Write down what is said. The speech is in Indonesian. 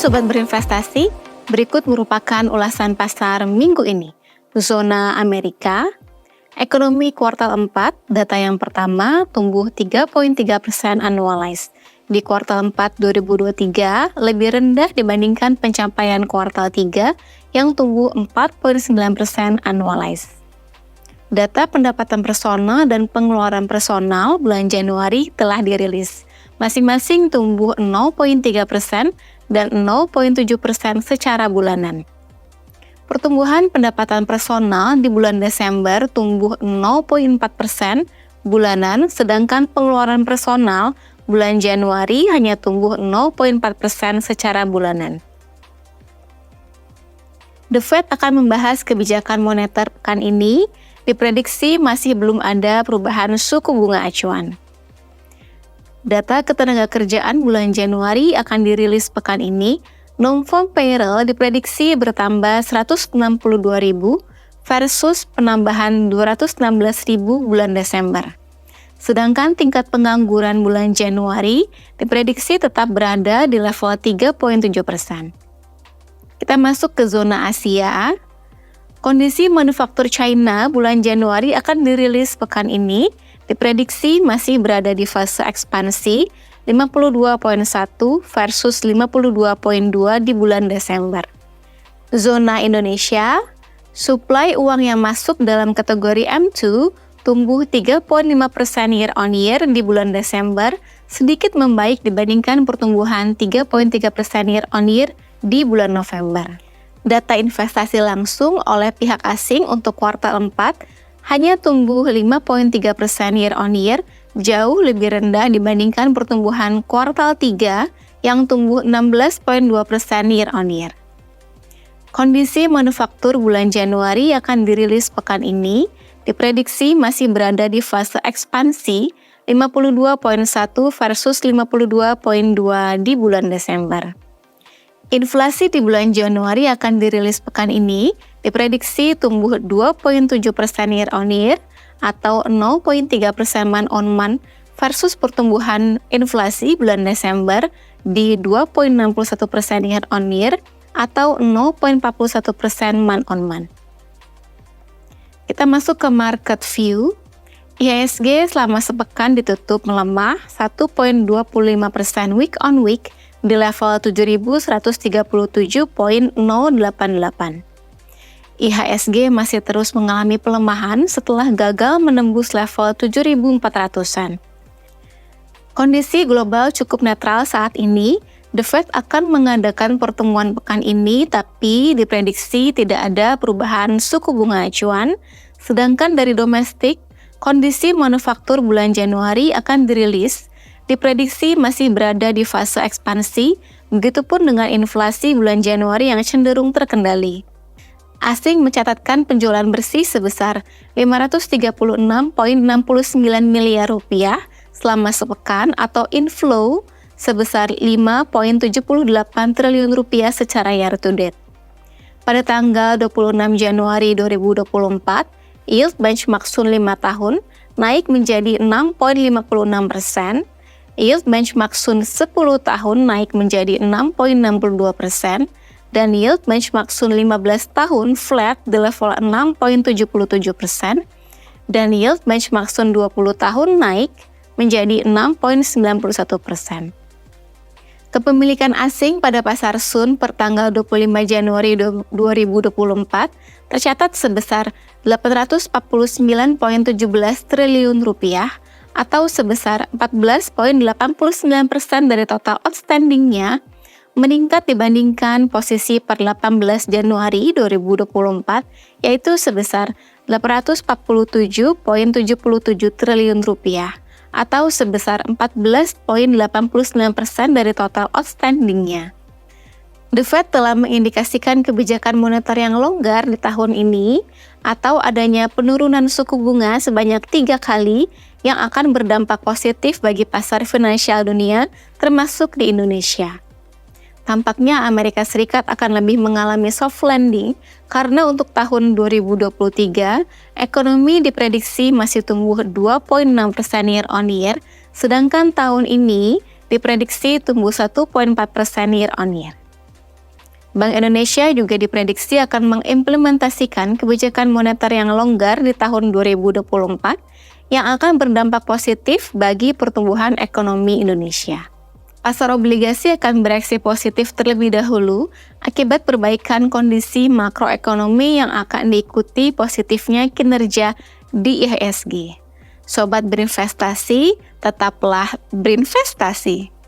Sobat Berinvestasi, berikut merupakan ulasan pasar minggu ini. Zona Amerika, ekonomi kuartal 4, data yang pertama tumbuh 3,3% annualized. Di kuartal 4 2023 lebih rendah dibandingkan pencapaian kuartal 3 yang tumbuh 4,9% annualized. Data pendapatan personal dan pengeluaran personal bulan Januari telah dirilis. Masing-masing tumbuh 0,3% dan 0,7% secara bulanan. Pertumbuhan pendapatan personal di bulan Desember tumbuh 0,4% bulanan, sedangkan pengeluaran personal bulan Januari hanya tumbuh 0,4% secara bulanan. The Fed akan membahas kebijakan moneter pekan ini. Diprediksi masih belum ada perubahan suku bunga acuan. Data ketenagakerjaan bulan Januari akan dirilis pekan ini. Non-farm payroll diprediksi bertambah 162.000 versus penambahan 216.000 bulan Desember. Sedangkan tingkat pengangguran bulan Januari diprediksi tetap berada di level 3,7%. Kita masuk ke zona Asia. Kondisi manufaktur China bulan Januari akan dirilis pekan ini. Diprediksi masih berada di fase ekspansi 52,1 versus 52,2 di bulan Desember. Zona Indonesia, suplai uang yang masuk dalam kategori M2 tumbuh 3,5% year on year di bulan Desember, sedikit membaik dibandingkan pertumbuhan 3,3% year on year di bulan November. Data investasi langsung oleh pihak asing untuk kuartal 4 hanya tumbuh 5,3% year on year, jauh lebih rendah dibandingkan pertumbuhan kuartal 3 yang tumbuh 16,2% year on year. Kondisi manufaktur bulan Januari akan dirilis pekan ini, diprediksi masih berada di fase ekspansi 52,1 versus 52,2 di bulan Desember. Inflasi di bulan Januari akan dirilis pekan ini, diprediksi tumbuh 2,7% year on year atau 0,3% month on month versus pertumbuhan inflasi bulan Desember di 2,61% year on year atau 0,41% month on month. Kita masuk ke market view. IHSG selama sepekan ditutup melemah 1,25% week on week di level 7.137,088. IHSG masih terus mengalami pelemahan setelah gagal menembus level 7.400-an. Kondisi global cukup netral saat ini. The Fed akan mengadakan pertemuan pekan ini, tapi diprediksi tidak ada perubahan suku bunga acuan. Sedangkan dari domestik, kondisi manufaktur bulan Januari akan dirilis. Diprediksi masih berada di fase ekspansi, begitupun dengan inflasi bulan Januari yang cenderung terkendali. Asing mencatatkan penjualan bersih sebesar 536,69 miliar rupiah selama sepekan atau inflow sebesar 5,78 triliun rupiah secara year to date. Pada tanggal 26 Januari 2024, yield benchmark Sun 5 tahun naik menjadi 6,56%, yield benchmark Sun 10 tahun naik menjadi 6,62%, dan yield benchmark Sun 15 tahun flat di level 6,77%, dan yield benchmark Sun 20 tahun naik menjadi 6,91%. Kepemilikan asing pada pasar Sun per tanggal 25 Januari 2024 tercatat sebesar 849,17 triliun rupiah atau sebesar 14,89% dari total outstandingnya, meningkat dibandingkan posisi per 18 Januari 2024 yaitu sebesar 847,77 triliun rupiah atau sebesar 14,89% dari total outstandingnya. The Fed telah mengindikasikan kebijakan moneter yang longgar di tahun ini atau adanya penurunan suku bunga sebanyak 3 kali yang akan berdampak positif bagi pasar finansial dunia termasuk di Indonesia. Tampaknya Amerika Serikat akan lebih mengalami soft landing karena untuk tahun 2023, ekonomi diprediksi masih tumbuh 2,6% year on year, sedangkan tahun ini diprediksi tumbuh 1,4% year on year. Bank Indonesia juga diprediksi akan mengimplementasikan kebijakan moneter yang longgar di tahun 2024 yang akan berdampak positif bagi pertumbuhan ekonomi Indonesia. Pasar obligasi akan bereaksi positif terlebih dahulu akibat perbaikan kondisi makroekonomi yang akan diikuti positifnya kinerja di IHSG. Sobat berinvestasi, tetaplah berinvestasi.